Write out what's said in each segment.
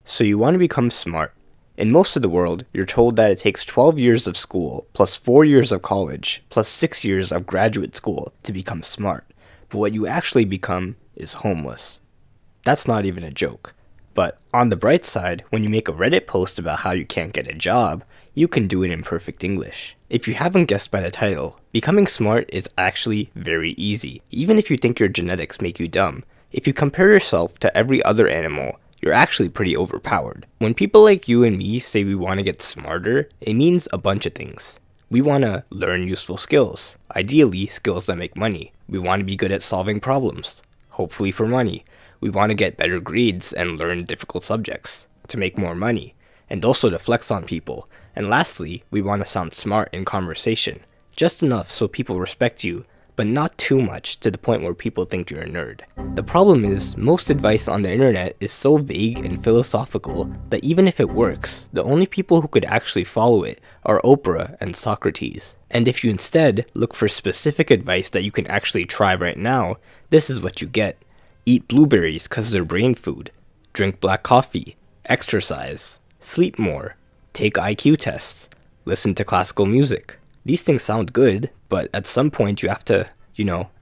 So you want to become smart. In most of the world, you're told that it takes 12 years of school, plus 4 years of college, plus 6 years of graduate school to become smart. But what you actually become is homeless. That's not even a joke. But on the bright side, when you make a Reddit post about how you can't get a job, you can do it in perfect English. If you haven't guessed by the title, becoming smart is actually very easy. Even if you think your genetics make you dumb, if you compare yourself to every other animal, you're actually pretty overpowered. When people like you and me say we want to get smarter, it means a bunch of things. We want to learn useful skills, ideally skills that make money. We want to be good at solving problems, hopefully for money. We want to get better grades and learn difficult subjects to make more money, and also to flex on people. And lastly, we want to sound smart in conversation, just enough so people respect you, but not too much to the point where people think you're a nerd. The problem is, most advice on the internet is so vague and philosophical that even if it works, the only people who could actually follow it are Oprah and Socrates. And if you instead look for specific advice that you can actually try right now, this is what you get. Eat blueberries cause they're brain food. Drink black coffee. Exercise. Sleep more. Take IQ tests. Listen to classical music. These things sound good, but at some point you have to,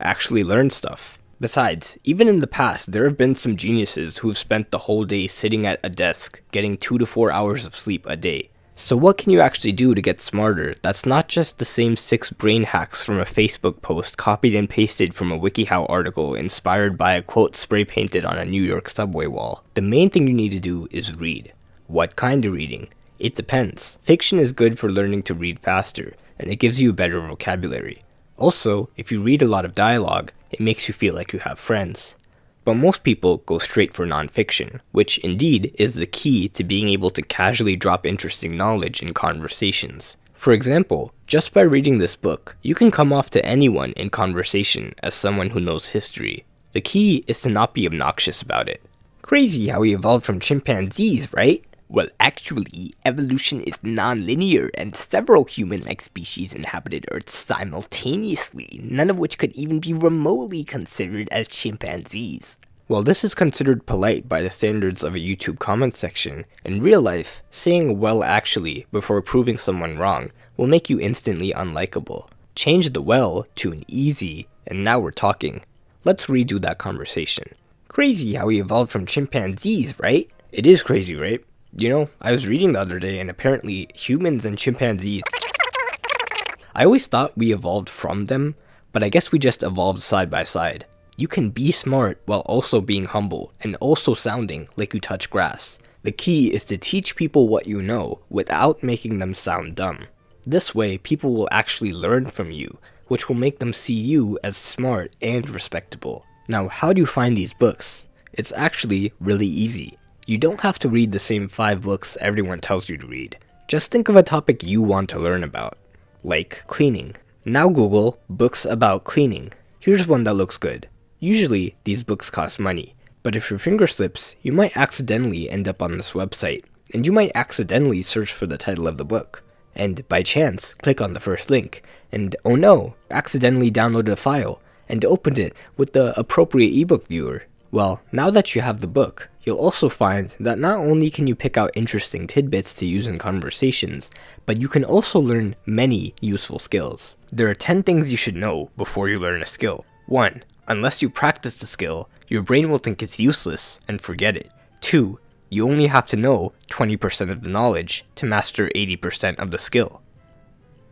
actually learn stuff. Besides, even in the past, there have been some geniuses who've spent the whole day sitting at a desk, getting 2 to 4 hours of sleep a day. So what can you actually do to get smarter that's not just the same 6 brain hacks from a Facebook post copied and pasted from a WikiHow article inspired by a quote spray painted on a New York subway wall? The main thing you need to do is read. What kind of reading? It depends. Fiction is good for learning to read faster, and it gives you a better vocabulary. Also, if you read a lot of dialogue, it makes you feel like you have friends. But most people go straight for nonfiction, which indeed is the key to being able to casually drop interesting knowledge in conversations. For example, just by reading this book, you can come off to anyone in conversation as someone who knows history. The key is to not be obnoxious about it. Crazy how we evolved from chimpanzees, right? Well, actually, evolution is non-linear, and several human-like species inhabited Earth simultaneously, none of which could even be remotely considered as chimpanzees. While this is considered polite by the standards of a YouTube comment section, in real life, saying "well actually" before proving someone wrong will make you instantly unlikable. Change the "well" to an "easy," and now we're talking. Let's redo that conversation. Crazy how we evolved from chimpanzees, right? It is crazy, right? I was reading the other day and apparently humans and chimpanzees... I always thought we evolved from them, but I guess we just evolved side by side. You can be smart while also being humble and also sounding like you touch grass. The key is to teach people what you know without making them sound dumb. This way, people will actually learn from you, which will make them see you as smart and respectable. Now, how do you find these books? It's actually really easy. You don't have to read the same 5 books everyone tells you to read. Just think of a topic you want to learn about, like cleaning. Now Google books about cleaning. Here's one that looks good. Usually, these books cost money, but if your finger slips, you might accidentally end up on this website, and you might accidentally search for the title of the book, and by chance, click on the first link, and oh no, accidentally downloaded a file, and opened it with the appropriate ebook viewer. Well, now that you have the book, you'll also find that not only can you pick out interesting tidbits to use in conversations, but you can also learn many useful skills. There are 10 things you should know before you learn a skill. 1. Unless you practice the skill, your brain will think it's useless and forget it. 2. You only have to know 20% of the knowledge to master 80% of the skill.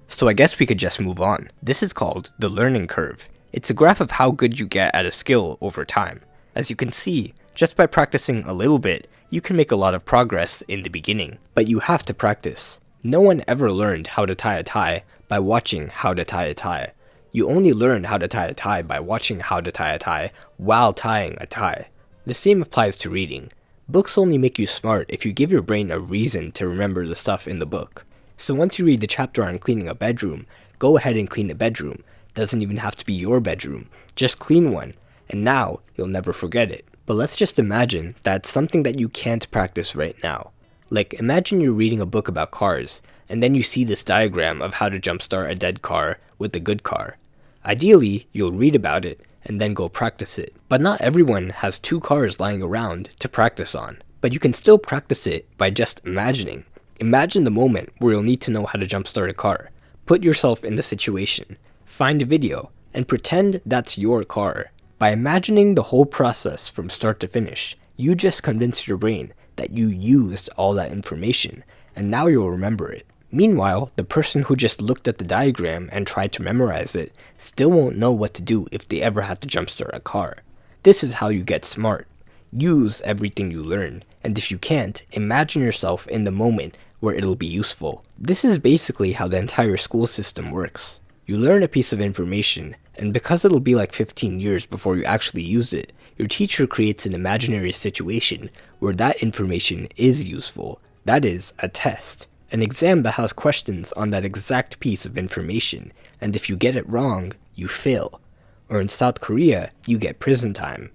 So I guess we could just move on. This is called the learning curve. It's a graph of how good you get at a skill over time. As you can see, just by practicing a little bit, you can make a lot of progress in the beginning. But you have to practice. No one ever learned how to tie a tie by watching how to tie a tie. You only learn how to tie a tie by watching how to tie a tie while tying a tie. The same applies to reading. Books only make you smart if you give your brain a reason to remember the stuff in the book. So once you read the chapter on cleaning a bedroom, go ahead and clean a bedroom. Doesn't even have to be your bedroom. Just clean one. And now, you'll never forget it. But let's just imagine that's something that you can't practice right now. Like, imagine you're reading a book about cars, and then you see this diagram of how to jumpstart a dead car with a good car. Ideally, you'll read about it, and then go practice it. But not everyone has 2 cars lying around to practice on. But you can still practice it by just imagining. Imagine the moment where you'll need to know how to jumpstart a car. Put yourself in the situation, find a video, and pretend that's your car. By imagining the whole process from start to finish, you just convinced your brain that you used all that information, and now you'll remember it. Meanwhile, the person who just looked at the diagram and tried to memorize it still won't know what to do if they ever had to jumpstart a car. This is how you get smart. Use everything you learn, and if you can't, imagine yourself in the moment where it'll be useful. This is basically how the entire school system works. You learn a piece of information, and because it'll be like 15 years before you actually use it, your teacher creates an imaginary situation where that information is useful. That is, a test. An exam that has questions on that exact piece of information, and if you get it wrong, you fail. Or in South Korea, you get prison time.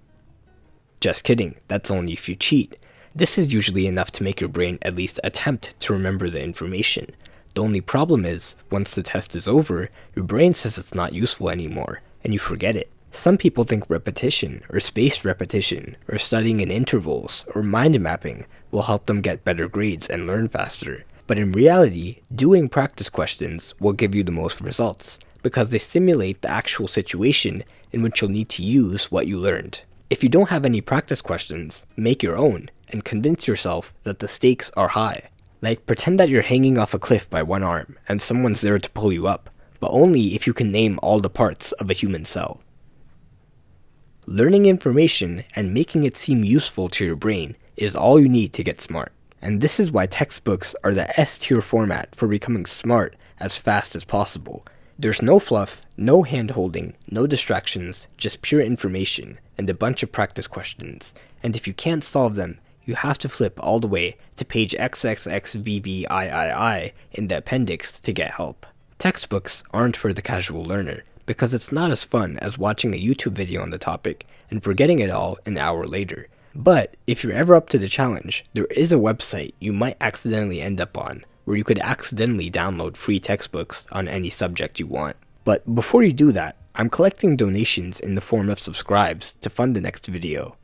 Just kidding, that's only if you cheat. This is usually enough to make your brain at least attempt to remember the information. The only problem is, once the test is over, your brain says it's not useful anymore, and you forget it. Some people think repetition, or spaced repetition, or studying in intervals, or mind mapping will help them get better grades and learn faster. But in reality, doing practice questions will give you the most results, because they simulate the actual situation in which you'll need to use what you learned. If you don't have any practice questions, make your own, and convince yourself that the stakes are high. Like, pretend that you're hanging off a cliff by one arm, and someone's there to pull you up, but only if you can name all the parts of a human cell. Learning information and making it seem useful to your brain is all you need to get smart. And this is why textbooks are the S-tier format for becoming smart as fast as possible. There's no fluff, no hand-holding, no distractions, just pure information, and a bunch of practice questions. And if you can't solve them, you have to flip all the way to page XXXVVIII in the appendix to get help. Textbooks aren't for the casual learner, because it's not as fun as watching a YouTube video on the topic and forgetting it all an hour later. But if you're ever up to the challenge, there is a website you might accidentally end up on, where you could accidentally download free textbooks on any subject you want. But before you do that, I'm collecting donations in the form of subscribes to fund the next video.